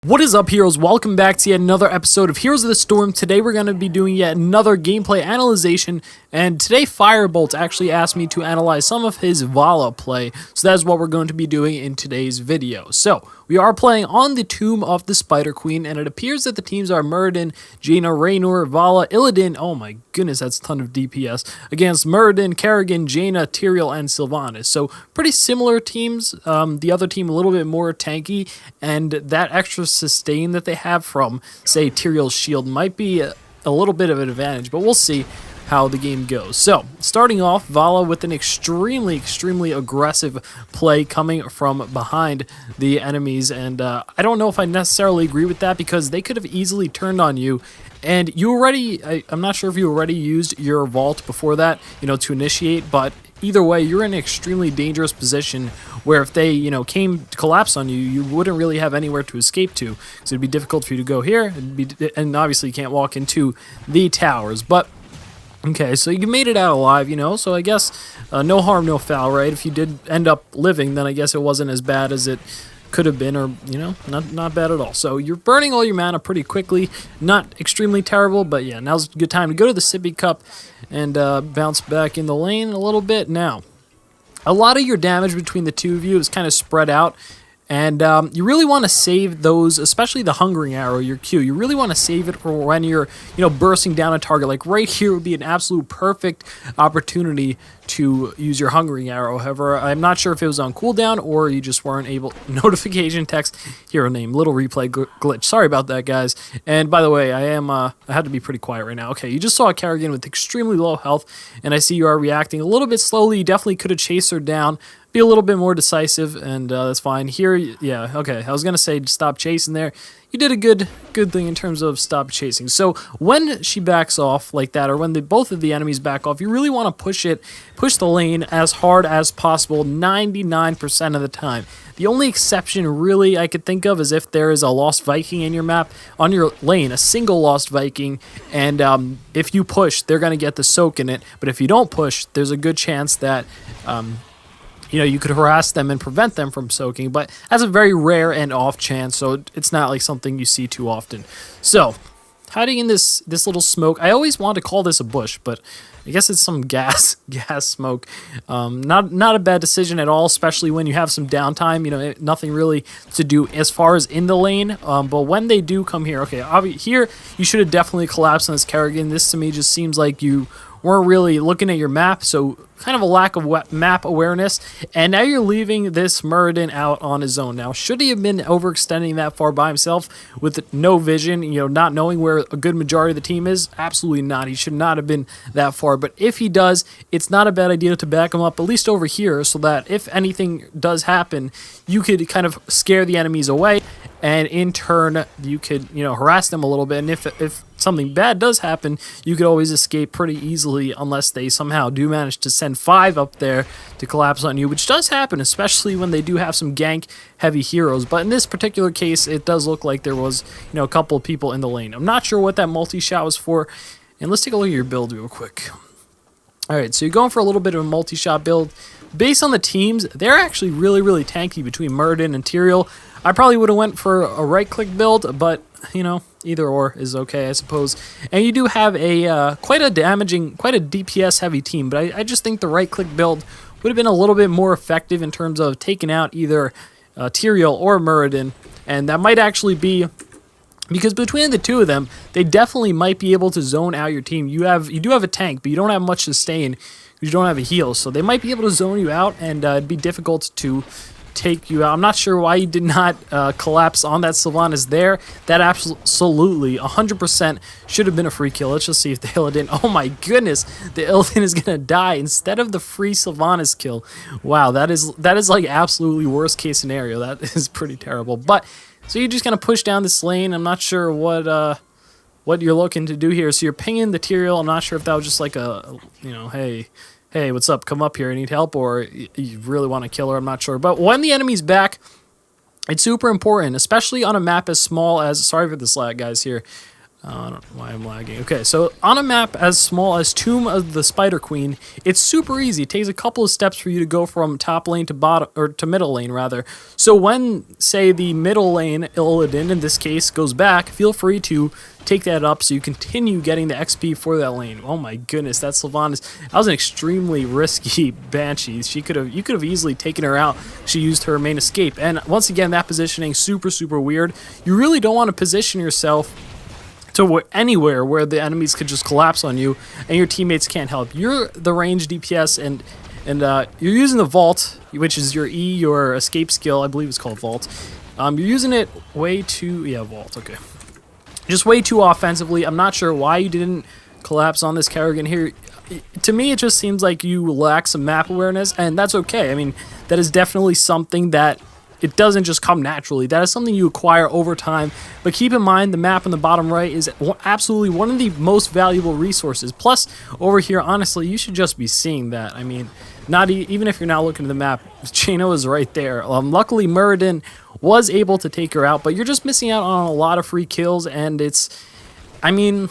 What is up, heroes? Welcome back to yet another episode of Heroes of the Storm. Today we're going to be doing yet another gameplay analyzation, and today Firebolt actually asked me to analyze some of his Valla play, so that's what we're going to be doing in today's video. So, we are playing on the Tomb of the Spider Queen, and it appears that the teams are Muradin, Jaina, Raynor, Valla, Illidan, oh my goodness, that's a ton of DPS, against Muradin, Kerrigan, Jaina, Tyrael, and Sylvanas. So, pretty similar teams. The other team a little bit more tanky, and that extra sustain that they have from, say, Tyrael's shield might be a little bit of an advantage, but we'll see how the game goes. So, starting off, Valla with an extremely aggressive play coming from behind the enemies, and I don't know if I necessarily agree with that because they could have easily turned on you, and you already, I'm not sure if you already used your vault before that, to initiate, but either way, you're in an extremely dangerous position where if they, came to collapse on you, you wouldn't really have anywhere to escape to, because it'd be difficult for you to go here, and obviously you can't walk into the towers, but okay, so you made it out alive, so I guess no harm, no foul, right? If you did end up living, then I guess it wasn't as bad as it could have been, or, not bad at all. So you're burning all your mana pretty quickly, not extremely terrible, but yeah, now's a good time to go to the Sippy Cup and bounce back in the lane a little bit. Now, a lot of your damage between the two of you is kind of spread out, and you really want to save those, especially the Hungering Arrow, your Q. You really want to save it for when you're, bursting down a target. Like right here would be an absolute perfect opportunity to use your Hungering Arrow. However, I'm not sure if it was on cooldown or you just weren't able. Notification text, hero name, little replay glitch. Sorry about that, guys. And by the way, I had to be pretty quiet right now. Okay, you just saw a Kerrigan with extremely low health, and I see you are reacting a little bit slowly. You definitely could have chased her down. Be a little bit more decisive, and that's fine. Here, yeah, okay, I was going to say stop chasing there. You did a good thing in terms of stop chasing. So when she backs off like that, or when both of the enemies back off, you really want to push the lane as hard as possible 99% of the time. The only exception really I could think of is if there is a Lost Viking in your map, on your lane, a single Lost Viking, and if you push, they're going to get the soak in it, but if you don't push, there's a good chance that you could harass them and prevent them from soaking, but that's a very rare and off chance, so it's not like something you see too often. So, hiding in this little smoke, I always want to call this a bush, but I guess it's some gas smoke. Not a bad decision at all, especially when you have some downtime, nothing really to do as far as in the lane, but when they do come here, okay, here you should have definitely collapsed on this Kerrigan. This to me just seems like you weren't really looking at your map, so kind of a lack of map awareness, and now you're leaving this Muradin out on his own. Now, should he have been overextending that far by himself with no vision, not knowing where a good majority of the team is? Absolutely not. He should not have been that far, but if he does, it's not a bad idea to back him up, at least over here, so that if anything does happen, you could kind of scare the enemies away, and in turn, you could, harass them a little bit, and if something bad does happen, you could always escape pretty easily unless they somehow do manage to send 5 up there to collapse on you, which does happen, especially when they do have some gank-heavy heroes. But in this particular case, it does look like there was, a couple of people in the lane. I'm not sure what that multi-shot was for, and let's take a look at your build real quick. Alright, so you're going for a little bit of a multi-shot build. Based on the teams, they're actually really tanky between Muradin and Tyrael. I probably would have went for a right-click build, but, either or is okay, I suppose. And you do have a quite a DPS-heavy team, but I just think the right-click build would have been a little bit more effective in terms of taking out either Tyrael or Muradin, and that might actually be because between the two of them, they definitely might be able to zone out your team. You do have a tank, but you don't have much sustain because you don't have a heal, so they might be able to zone you out, and it'd be difficult to take you out. I'm not sure why you did not collapse on that Sylvanas there. That absolutely 100% should have been a free kill. Let's just see if the Illidan. Oh my goodness, the Illidan is gonna die instead of the free Sylvanas kill. Wow, that is like absolutely worst case scenario. That is pretty terrible. But so you're just gonna push down this lane. I'm not sure what you're looking to do here. So you're pinging the Tyrael. I'm not sure if that was just like a hey, what's up? Come up here. I need help, or you really want to kill her. I'm not sure. But when the enemy's back, it's super important, especially on a map as small as, sorry for this lag, guys, here. I don't know why I'm lagging. Okay, so on a map as small as Tomb of the Spider Queen, it's super easy. It takes a couple of steps for you to go from top lane to bottom, or to middle lane rather. So when, say, the middle lane, Illidan in this case, goes back, feel free to take that up so you continue getting the XP for that lane. Oh my goodness, that Sylvanas, that was an extremely risky Banshee. You could have easily taken her out. She used her main escape. And once again, that positioning, super weird. You really don't want to position yourself to anywhere where the enemies could just collapse on you and your teammates can't help. You're the range DPS and you're using the Vault, which is your your escape skill. I believe it's called Vault. You're using it way too, Vault, okay. Just way too offensively. I'm not sure why you didn't collapse on this Kerrigan here. To me, it just seems like you lack some map awareness, and that's okay. I mean, that is definitely something that it doesn't just come naturally. That is something you acquire over time. But keep in mind, the map on the bottom right is absolutely one of the most valuable resources. Plus, over here, honestly, you should just be seeing that. I mean, not even if you're not looking at the map, Chano is right there. Luckily, Muradin was able to take her out, but you're just missing out on a lot of free kills, and it's, I mean,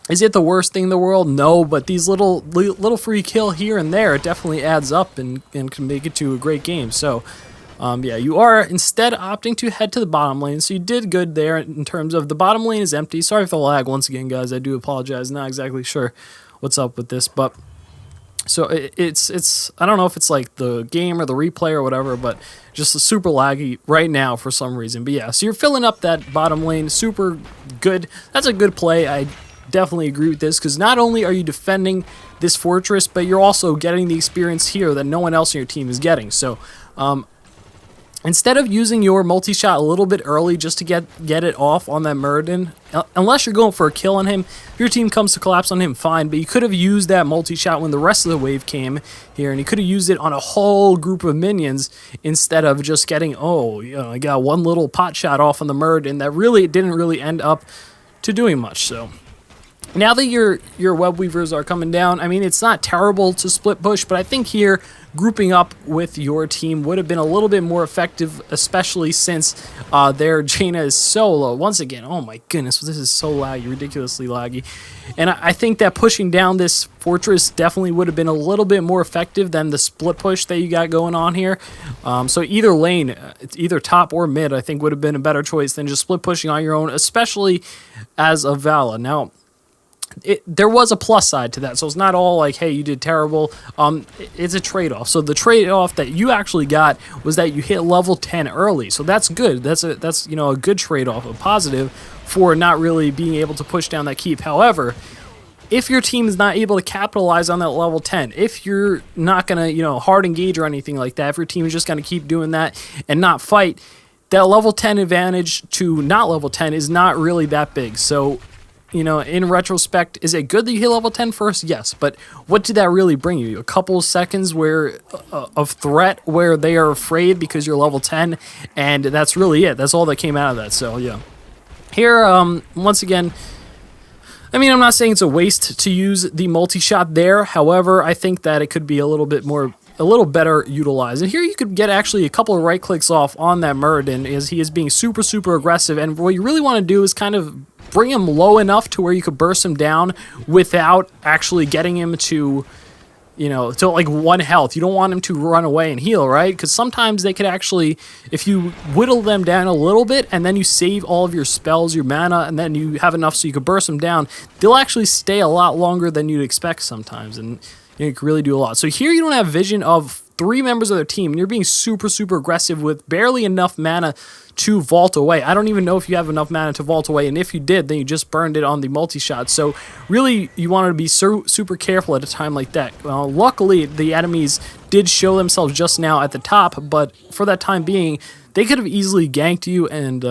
is it the worst thing in the world? No, but these little free kill here and there, it definitely adds up and can make it to a great game. So, yeah, you are instead opting to head to the bottom lane, so you did good there in terms of the bottom lane is empty. Sorry for the lag once again, guys. I do apologize. Not exactly sure what's up with this, but so it's I don't know if it's like the game or the replay or whatever, but just super laggy right now for some reason. But yeah, so you're filling up that bottom lane, super good. That's a good play. I definitely agree with this because not only are you defending this fortress, but you're also getting the experience here that no one else in your team is getting. So instead of using your multi-shot a little bit early just to get it off on that Muradin, unless you're going for a kill on him, if your team comes to collapse on him, fine, but you could have used that multi-shot when the rest of the wave came here, and you could have used it on a whole group of minions instead of just getting, I got one little pot shot off on the Muradin that really didn't really end up to doing much. So now that your web weavers are coming down, I mean, it's not terrible to split push, but I think here grouping up with your team would have been a little bit more effective, especially since their Jaina is so low. Once again, oh my goodness, this is so laggy, ridiculously laggy. And I think that pushing down this fortress definitely would have been a little bit more effective than the split push that you got going on here. So either lane, either top or mid, I think would have been a better choice than just split pushing on your own, especially as a Valla. Now, there was a plus side to that, so it's not all like, hey, you did terrible. It's a trade-off. So the trade-off that you actually got was that you hit level 10 early, so that's good. That's a good trade-off, a positive for not really being able to push down that keep. However, if your team is not able to capitalize on that level 10, if you're not gonna hard engage or anything like that, if your team is just gonna keep doing that and not fight, that level 10 advantage to not level 10 is not really that big. So in retrospect, is it good that you hit level 10 first? Yes, but what did that really bring you? A couple of seconds of threat where they are afraid because you're level 10, and that's really it. That's all that came out of that, so yeah. Here, once again, I mean, I'm not saying it's a waste to use the multi-shot there. However, I think that it could be a little better utilized. And here you could get actually a couple of right clicks off on that Muradin as he is being super aggressive, and what you really want to do is kind of bring him low enough to where you could burst him down without actually getting him to, to like 1 health. You don't want him to run away and heal, right? Because sometimes they could actually, if you whittle them down a little bit and then you save all of your spells, your mana, and then you have enough so you could burst them down, they'll actually stay a lot longer than you'd expect sometimes, and you can really do a lot. So here you don't have vision of 3 members of their team, and you're being super aggressive with barely enough mana to vault away. I don't even know if you have enough mana to vault away, and if you did, then you just burned it on the multi-shot. So really, you wanted to be super careful at a time like that. Well, luckily, the enemies did show themselves just now at the top, but for that time being, they could have easily ganked you, and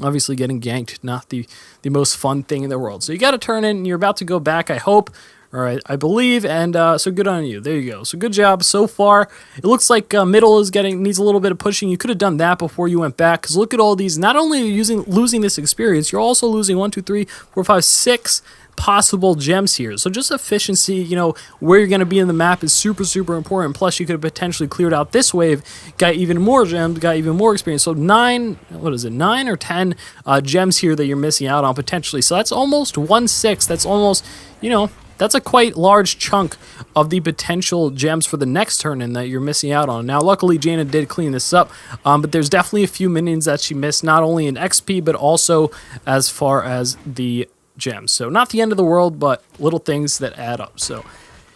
obviously getting ganked, not the most fun thing in the world. So you got to turn in, and you're about to go back, I hope, All right, I believe, and so good on you. There you go. So good job so far. It looks like middle is needs a little bit of pushing. You could have done that before you went back, because look at all these. Not only are you losing this experience, you're also losing 1, 2, 3, 4, 5, 6 possible gems here. So just efficiency, you know, where you're going to be in the map is super, super important. Plus, you could have potentially cleared out this wave, got even more gems, got even more experience. So 9 or 10 gems here that you're missing out on potentially. So that's almost 1/6. That's almost, you know, that's a quite large chunk of the potential gems for the next turn in that you're missing out on. Now, luckily, Jaina did clean this up, but there's definitely a few minions that she missed, not only in XP, but also as far as the gems. So not the end of the world, but little things that add up. So,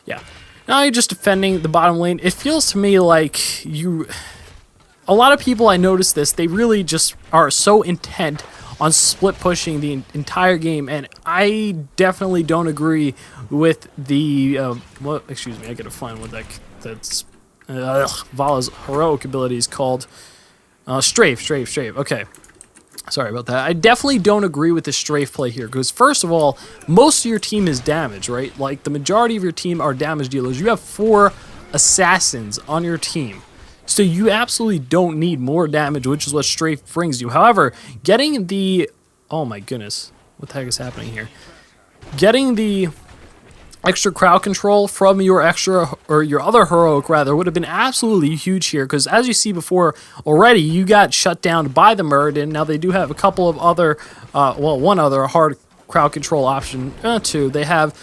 yeah. Now you're just defending the bottom lane. It feels to me like a lot of people, I noticed this, they really just are so intent on split pushing the entire game, and I definitely don't agree with the excuse me, I gotta find what that's Valla's heroic ability is called. Strafe. Okay, sorry about that. I definitely don't agree with the strafe play here, because first of all, most of your team is damage, right? Like the majority of your team are damage dealers. You have 4 assassins on your team. So you absolutely don't need more damage, which is what strafe brings you. However, getting the... Oh my goodness. What the heck is happening here? Getting the extra crowd control from your other heroic rather would have been absolutely huge here, because as you see before already, you got shut down by the Muradin. Now they do have a couple of other, one other hard crowd control option. Two. They have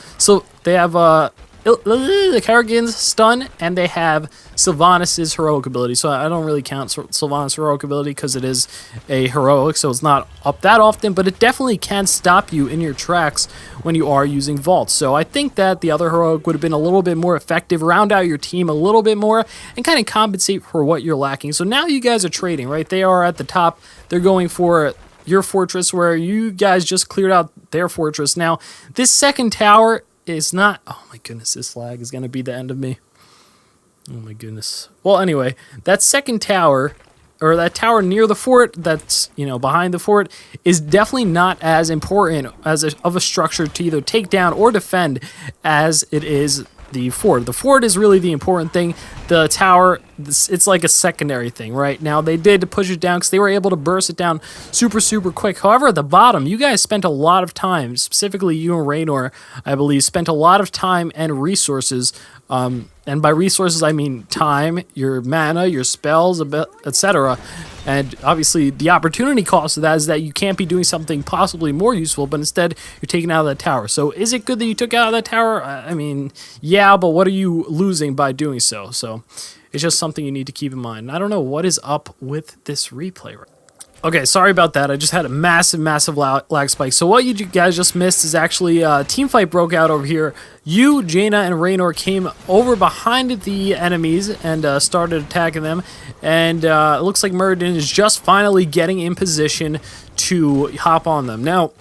the Kerrigan's stun, and they have Sylvanas' heroic ability. So I don't really count Sylvanas' heroic ability because it is a heroic, so it's not up that often, but it definitely can stop you in your tracks when you are using vaults. So I think that the other heroic would have been a little bit more effective, round out your team a little bit more, and kind of compensate for what you're lacking. So now you guys are trading, right? They are at the top. They're going for your fortress where you guys just cleared out their fortress. Now, this second tower is not... Oh my goodness, this lag is going to be the end of me. Oh my goodness. Well, anyway, that second tower, or that tower near the fort that's, you know, behind the fort, is definitely not as important of a structure to either take down or defend as it is the fort. The fort is really the important thing. The tower, it's like a secondary thing, right? Now, they did push it down because they were able to burst it down super, super quick. However, at the bottom, you guys spent a lot of time, specifically you and Raynor, I believe, spent a lot of time and resources. And by resources, I mean time, your mana, your spells, etc. And obviously, the opportunity cost of that is that you can't be doing something possibly more useful, but instead, you're taking out of that tower. So is it good that you took out of that tower? I mean, yeah, but what are you losing by doing so? So it's just something you need to keep in mind. I don't know what is up with this replay right. Okay, sorry about that. I just had a massive lag spike. So what you guys just missed is actually a team fight broke out over here. You, Jaina, and Raynor came over behind the enemies and started attacking them. And it looks like Muradin is just finally getting in position to hop on them. Now,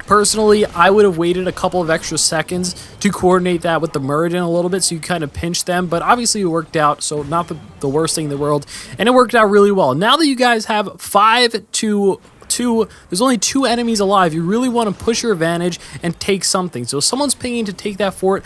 personally, I would have waited a couple of extra seconds to coordinate that with the Muradin a little bit so you kind of pinch them, but obviously it worked out, so not the worst thing in the world, and it worked out really well. Now that you guys have 5 to 2, there's only 2 enemies alive, you really want to push your advantage and take something. So if someone's pinging to take that fort,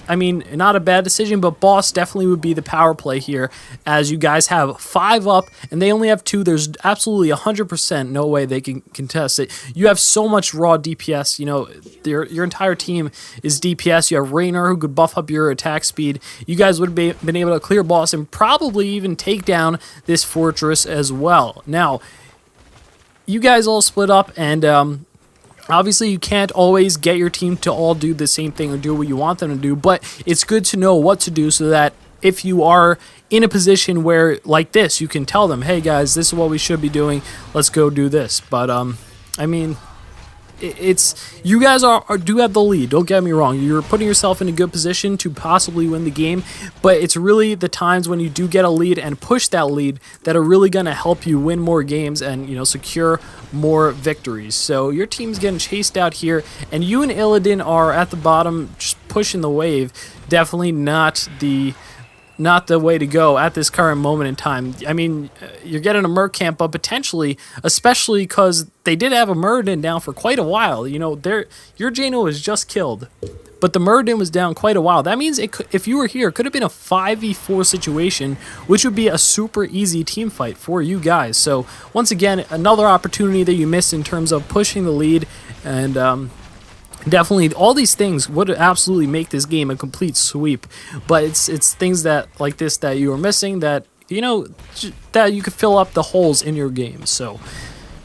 I mean, not a bad decision, but boss definitely would be the power play here, as you guys have 5 up, and they only have 2. There's absolutely 100% no way they can contest it. You have so much raw DPS, you know, your entire team is DPS. You have Raynor, who could buff up your attack speed. You guys would have been able to clear boss and probably even take down this fortress as well. Now, you guys all split up, and obviously you can't always get your team to all do the same thing or do what you want them to do, but it's good to know what to do so that if you are in a position where, like this, you can tell them, hey guys, this is what we should be doing, let's go do this. But I mean, you guys do have the lead, don't get me wrong. You're putting yourself in a good position to possibly win the game, but it's really the times when you do get a lead and push that lead that are really going to help you win more games and, you know, secure more victories. So your team's getting chased out here, and you and Illidan are at the bottom just pushing the wave. Definitely not the way to go at this current moment in time. I mean, you're getting a Merc camp up potentially, especially because they did have a Muradin down for quite a while. You know, your Jaina was just killed but the Muradin was down quite a while. That means it could, if you were here, it could have been a 5v4 situation, which would be a super easy team fight for you guys. So once again, another opportunity that you missed in terms of pushing the lead, and definitely all these things would absolutely make this game a complete sweep. But it's things that like this that you are missing, that that you could fill up the holes in your game. So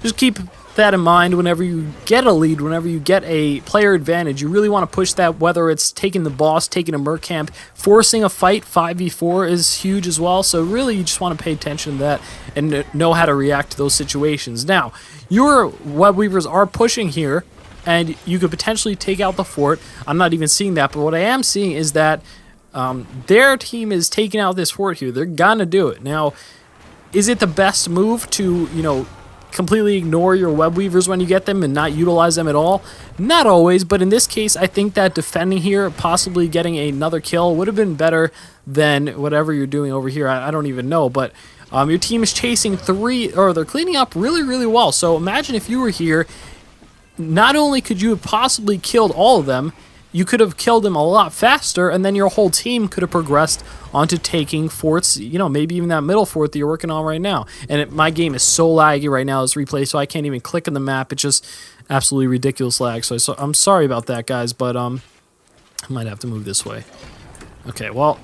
just keep that in mind whenever you get a lead, whenever you get a player advantage. You really want to push that, whether it's taking the boss, taking a merc camp, forcing a fight. 5v4 is huge as well, so really you just want to pay attention to that and know how to react to those situations. Now, your web weavers are pushing here, and you could potentially take out the fort. I'm not even seeing that, but what I am seeing is that their team is taking out this fort here. They're gonna do it. Now, is it the best move to, completely ignore your web weavers when you get them and not utilize them at all? Not always, but in this case, I think that defending here, possibly getting another kill, would have been better than whatever you're doing over here. I don't even know, but your team is chasing they're cleaning up really, really well. So imagine if you were here, not only could you have possibly killed all of them, you could have killed them a lot faster, and then your whole team could have progressed onto taking forts, maybe even that middle fort that you're working on right now. And my game is so laggy right now, this replay, so I can't even click on the map. It's just absolutely ridiculous lag. So I'm sorry about that, guys, but I might have to move this way. Okay, well,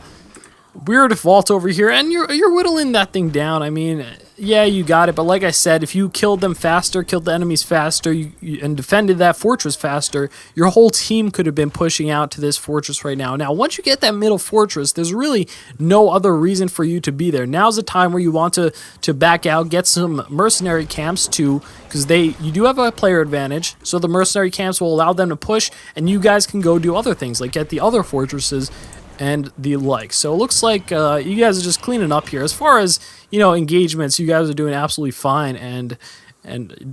weird vault over here, and you're whittling that thing down. I mean, yeah, you got it, but like I said, if you killed them faster, killed the enemies faster, and defended that fortress faster, your whole team could have been pushing out to this fortress right now. Now, once you get that middle fortress, there's really no other reason for you to be there. Now's the time where you want to back out, get some mercenary camps too, because you do have a player advantage, so the mercenary camps will allow them to push, and you guys can go do other things, like get the other fortresses and the like. So it looks like you guys are just cleaning up here. As far as engagements, you guys are doing absolutely fine, and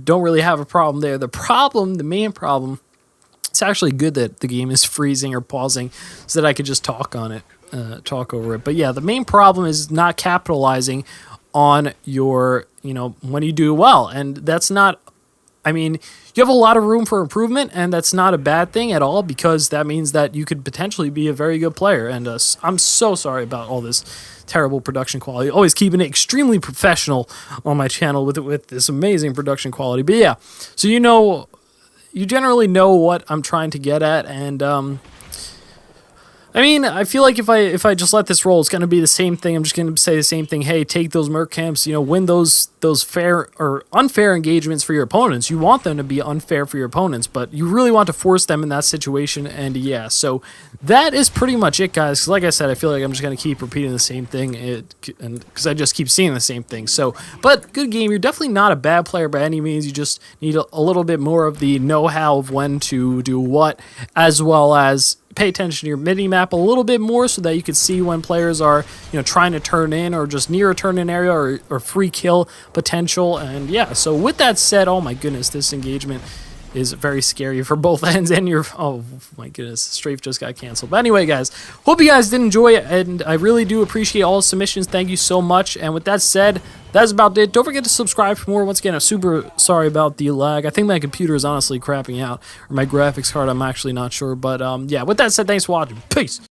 don't really have a problem there. The main problem, it's actually good that the game is freezing or pausing so that I could just talk on it, talk over it. But yeah, the main problem is not capitalizing on your when you do well, and that's not. I mean, you have a lot of room for improvement, and that's not a bad thing at all, because that means that you could potentially be a very good player. And I'm so sorry about all this terrible production quality. Always keeping it extremely professional on my channel with this amazing production quality. But yeah, so you generally know what I'm trying to get at, and I mean, I feel like if I just let this roll, it's going to be the same thing. I'm just going to say the same thing. Hey, take those merc camps, win those fair or unfair engagements for your opponents. You want them to be unfair for your opponents, but you really want to force them in that situation. And yeah, so that is pretty much it, guys. 'Cause like I said, I feel like I'm just going to keep repeating the same thing, because I just keep seeing the same thing. So, but good game. You're definitely not a bad player by any means. You just need a little bit more of the know-how of when to do what, as well as pay attention to your mini-map a little bit more so that you can see when players are, trying to turn in or just near a turn-in area or free kill potential. And yeah, so with that said, oh my goodness, this engagement is very scary for both ends, and oh my goodness, strafe just got canceled. But anyway, guys, hope you guys did enjoy it, and I really do appreciate all the submissions. Thank you so much. And with that said, that's about it. Don't forget to subscribe for more. Once again, I'm super sorry about the lag. I think my computer is honestly crapping out, or my graphics card, I'm actually not sure. But yeah, with that said, thanks for watching. Peace.